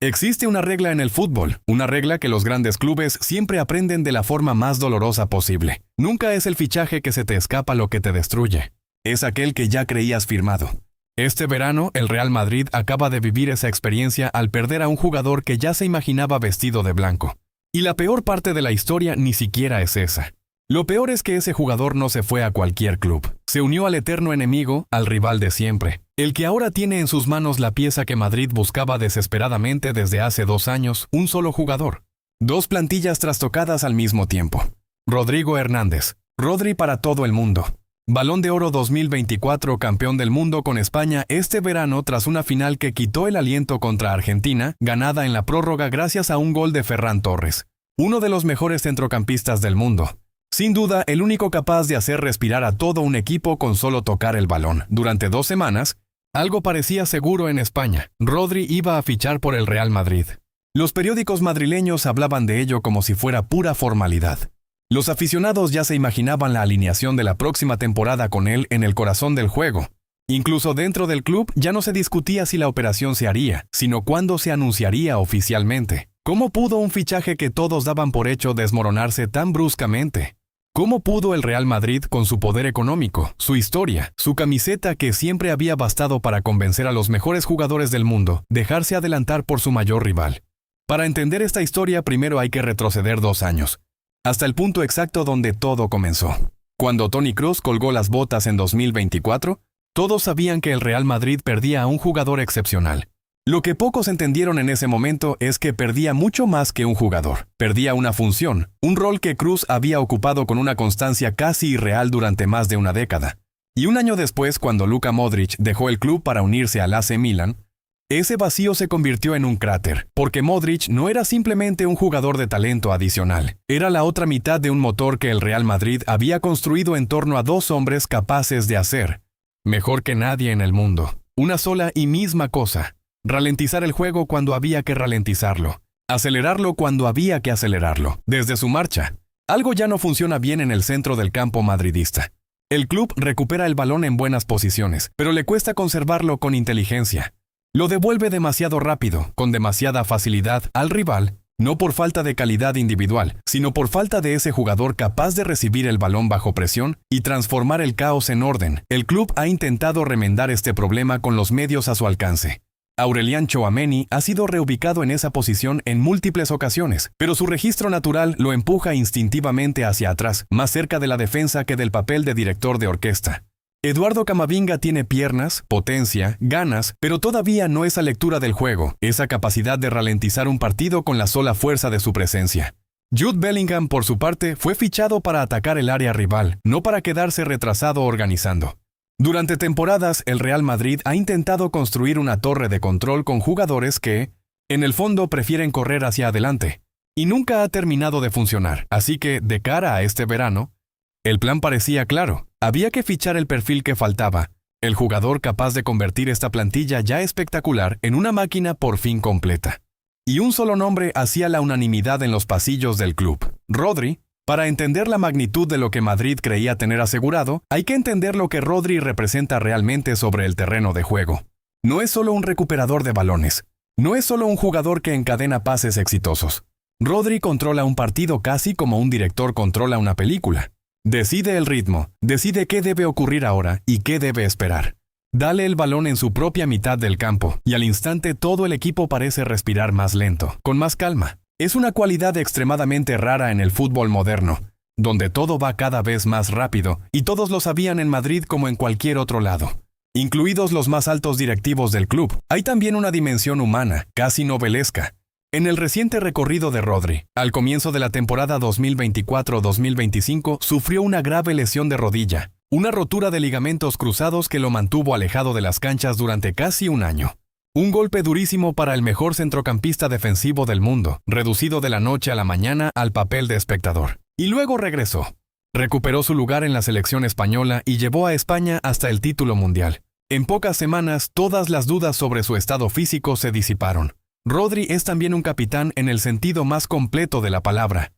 Existe una regla en el fútbol, una regla que los grandes clubes siempre aprenden de la forma más dolorosa posible. Nunca es el fichaje que se te escapa lo que te destruye. Es aquel que ya creías firmado. Este verano, el Real Madrid acaba de vivir esa experiencia al perder a un jugador que ya se imaginaba vestido de blanco. Y la peor parte de la historia ni siquiera es esa. Lo peor es que ese jugador no se fue a cualquier club. Se unió al eterno enemigo, al rival de siempre. El que ahora tiene en sus manos la pieza que Madrid buscaba desesperadamente desde hace 2 años, un solo jugador. 2 plantillas trastocadas al mismo tiempo. Rodrigo Hernández. Rodri para todo el mundo. Balón de Oro 2024, campeón del mundo con España este verano tras una final que quitó el aliento contra Argentina, ganada en la prórroga gracias a un gol de Ferran Torres. Uno de los mejores centrocampistas del mundo. Sin duda, el único capaz de hacer respirar a todo un equipo con solo tocar el balón. Durante 2 semanas, algo parecía seguro en España. Rodri iba a fichar por el Real Madrid. Los periódicos madrileños hablaban de ello como si fuera pura formalidad. Los aficionados ya se imaginaban la alineación de la próxima temporada con él en el corazón del juego. Incluso dentro del club ya no se discutía si la operación se haría, sino cuándo se anunciaría oficialmente. ¿Cómo pudo un fichaje que todos daban por hecho desmoronarse tan bruscamente? ¿Cómo pudo el Real Madrid, con su poder económico, su historia, su camiseta que siempre había bastado para convencer a los mejores jugadores del mundo, dejarse adelantar por su mayor rival? Para entender esta historia primero hay que retroceder 2 años, hasta el punto exacto donde todo comenzó. Cuando Toni Kroos colgó las botas en 2024, todos sabían que el Real Madrid perdía a un jugador excepcional. Lo que pocos entendieron en ese momento es que perdía mucho más que un jugador. Perdía una función, un rol que Kroos había ocupado con una constancia casi irreal durante más de una década. Y un año después, cuando Luka Modric dejó el club para unirse al AC Milan, ese vacío se convirtió en un cráter, porque Modric no era simplemente un jugador de talento adicional. Era la otra mitad de un motor que el Real Madrid había construido en torno a 2 hombres capaces de hacer, mejor que nadie en el mundo, una sola y misma cosa: ralentizar el juego cuando había que ralentizarlo, acelerarlo cuando había que acelerarlo. Desde su marcha, algo ya no funciona bien en el centro del campo madridista. El club recupera el balón en buenas posiciones, pero le cuesta conservarlo con inteligencia. Lo devuelve demasiado rápido, con demasiada facilidad al rival, no por falta de calidad individual, sino por falta de ese jugador capaz de recibir el balón bajo presión y transformar el caos en orden. El club ha intentado remendar este problema con los medios a su alcance. Aurelian Tchouaméni ha sido reubicado en esa posición en múltiples ocasiones, pero su registro natural lo empuja instintivamente hacia atrás, más cerca de la defensa que del papel de director de orquesta. Eduardo Camavinga tiene piernas, potencia, ganas, pero todavía no esa lectura del juego, esa capacidad de ralentizar un partido con la sola fuerza de su presencia. Jude Bellingham, por su parte, fue fichado para atacar el área rival, no para quedarse retrasado organizando. Durante temporadas, el Real Madrid ha intentado construir una torre de control con jugadores que, en el fondo, prefieren correr hacia adelante, y nunca ha terminado de funcionar. Así que, de cara a este verano, el plan parecía claro. Había que fichar el perfil que faltaba, el jugador capaz de convertir esta plantilla ya espectacular en una máquina por fin completa. Y un solo nombre hacía la unanimidad en los pasillos del club: Rodri. Para entender la magnitud de lo que Madrid creía tener asegurado, hay que entender lo que Rodri representa realmente sobre el terreno de juego. No es solo un recuperador de balones, no es solo un jugador que encadena pases exitosos. Rodri controla un partido casi como un director controla una película. Decide el ritmo, decide qué debe ocurrir ahora y qué debe esperar. Dale el balón en su propia mitad del campo, y al instante todo el equipo parece respirar más lento, con más calma. Es una cualidad extremadamente rara en el fútbol moderno, donde todo va cada vez más rápido, y todos lo sabían en Madrid como en cualquier otro lado, incluidos los más altos directivos del club. Hay también una dimensión humana, casi novelesca. En el reciente recorrido de Rodri, al comienzo de la temporada 2024-2025, sufrió una grave lesión de rodilla, una rotura de ligamentos cruzados que lo mantuvo alejado de las canchas durante casi un año. Un golpe durísimo para el mejor centrocampista defensivo del mundo, reducido de la noche a la mañana al papel de espectador. Y luego regresó. Recuperó su lugar en la selección española y llevó a España hasta el título mundial. En pocas semanas, todas las dudas sobre su estado físico se disiparon. Rodri es también un capitán en el sentido más completo de la palabra.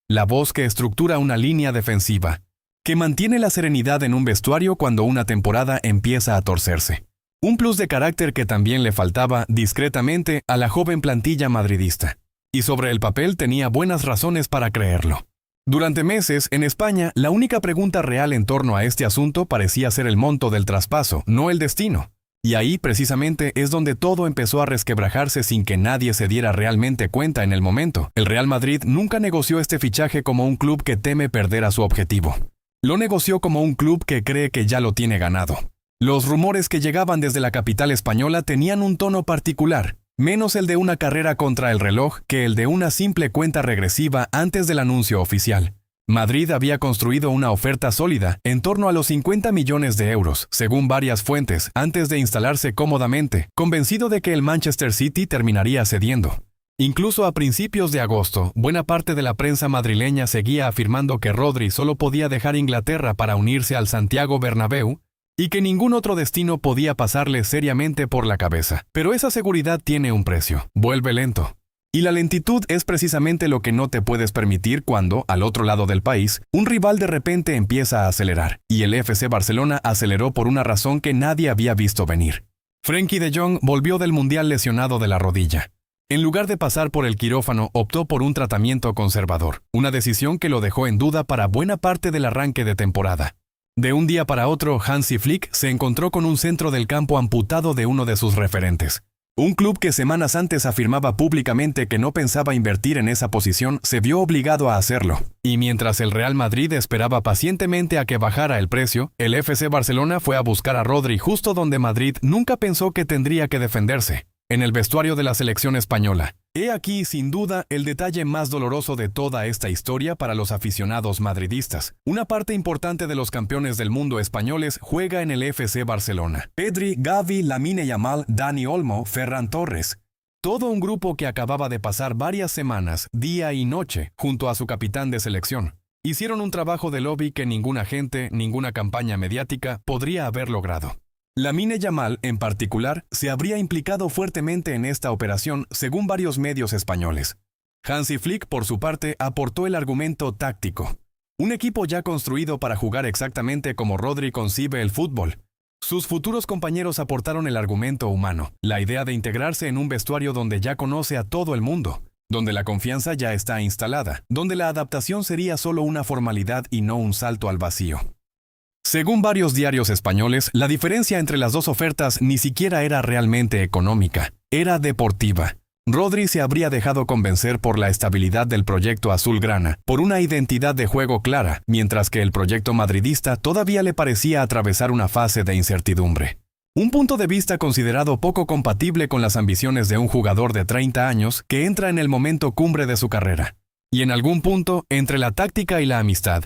La voz que estructura una línea defensiva, que mantiene la serenidad en un vestuario cuando una temporada empieza a torcerse. Un plus de carácter que también le faltaba discretamente a la joven plantilla madridista. Y sobre el papel tenía buenas razones para creerlo. Durante meses, en España, la única pregunta real en torno a este asunto parecía ser el monto del traspaso, no el destino. Y ahí, precisamente, es donde todo empezó a resquebrajarse sin que nadie se diera realmente cuenta en el momento. El Real Madrid nunca negoció este fichaje como un club que teme perder a su objetivo. Lo negoció como un club que cree que ya lo tiene ganado. Los rumores que llegaban desde la capital española tenían un tono particular, menos el de una carrera contra el reloj que el de una simple cuenta regresiva antes del anuncio oficial. Madrid había construido una oferta sólida en torno a los 50 millones de euros, según varias fuentes, antes de instalarse cómodamente, convencido de que el Manchester City terminaría cediendo. Incluso a principios de agosto, buena parte de la prensa madrileña seguía afirmando que Rodri solo podía dejar Inglaterra para unirse al Santiago Bernabéu y que ningún otro destino podía pasarle seriamente por la cabeza. Pero esa seguridad tiene un precio, vuelve lento. Y la lentitud es precisamente lo que no te puedes permitir cuando, al otro lado del país, un rival de repente empieza a acelerar, y el FC Barcelona aceleró por una razón que nadie había visto venir. Frenkie de Jong volvió del Mundial lesionado de la rodilla. En lugar de pasar por el quirófano, optó por un tratamiento conservador, una decisión que lo dejó en duda para buena parte del arranque de temporada. De un día para otro, Hansi Flick se encontró con un centro del campo amputado de uno de sus referentes. Un club que semanas antes afirmaba públicamente que no pensaba invertir en esa posición se vio obligado a hacerlo. Y mientras el Real Madrid esperaba pacientemente a que bajara el precio, el FC Barcelona fue a buscar a Rodri justo donde Madrid nunca pensó que tendría que defenderse, en el vestuario de la selección española. He aquí, sin duda, el detalle más doloroso de toda esta historia para los aficionados madridistas. Una parte importante de los campeones del mundo españoles juega en el FC Barcelona. Pedri, Gavi, Lamine Yamal, Dani Olmo, Ferran Torres. Todo un grupo que acababa de pasar varias semanas, día y noche, junto a su capitán de selección. Hicieron un trabajo de lobby que ningún agente, ninguna campaña mediática podría haber logrado. Lamine Yamal, en particular, se habría implicado fuertemente en esta operación, según varios medios españoles. Hansi Flick, por su parte, aportó el argumento táctico. Un equipo ya construido para jugar exactamente como Rodri concibe el fútbol. Sus futuros compañeros aportaron el argumento humano, la idea de integrarse en un vestuario donde ya conoce a todo el mundo, donde la confianza ya está instalada, donde la adaptación sería solo una formalidad y no un salto al vacío. Según varios diarios españoles, la diferencia entre las dos ofertas ni siquiera era realmente económica, era deportiva. Rodri se habría dejado convencer por la estabilidad del proyecto azulgrana, por una identidad de juego clara, mientras que el proyecto madridista todavía le parecía atravesar una fase de incertidumbre. Un punto de vista considerado poco compatible con las ambiciones de un jugador de 30 años que entra en el momento cumbre de su carrera. Y en algún punto, entre la táctica y la amistad,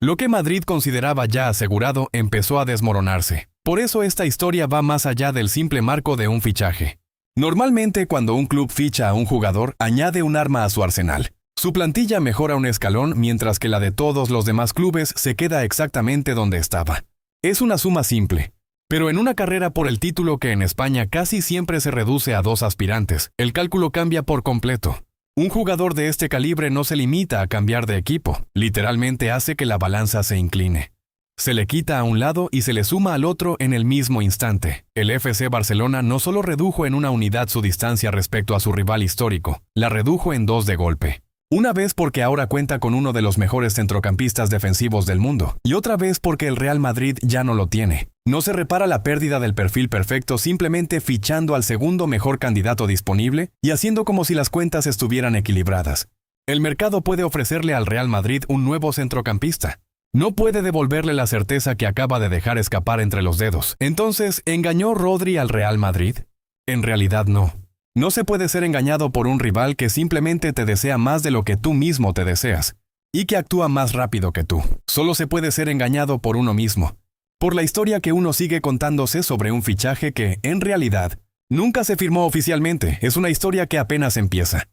lo que Madrid consideraba ya asegurado empezó a desmoronarse. Por eso esta historia va más allá del simple marco de un fichaje. Normalmente, cuando un club ficha a un jugador, añade un arma a su arsenal. Su plantilla mejora un escalón mientras que la de todos los demás clubes se queda exactamente donde estaba. Es una suma simple. Pero en una carrera por el título que en España casi siempre se reduce a 2 aspirantes, el cálculo cambia por completo. Un jugador de este calibre no se limita a cambiar de equipo, literalmente hace que la balanza se incline. Se le quita a un lado y se le suma al otro en el mismo instante. El FC Barcelona no solo redujo en una unidad su distancia respecto a su rival histórico, la redujo en 2 de golpe. Una vez porque ahora cuenta con uno de los mejores centrocampistas defensivos del mundo, y otra vez porque el Real Madrid ya no lo tiene. No se repara la pérdida del perfil perfecto simplemente fichando al segundo mejor candidato disponible y haciendo como si las cuentas estuvieran equilibradas. El mercado puede ofrecerle al Real Madrid un nuevo centrocampista. No puede devolverle la certeza que acaba de dejar escapar entre los dedos. Entonces, ¿engañó Rodri al Real Madrid? En realidad no. No se puede ser engañado por un rival que simplemente te desea más de lo que tú mismo te deseas, y que actúa más rápido que tú. Solo se puede ser engañado por uno mismo, por la historia que uno sigue contándose sobre un fichaje que, en realidad, nunca se firmó oficialmente. Es una historia que apenas empieza.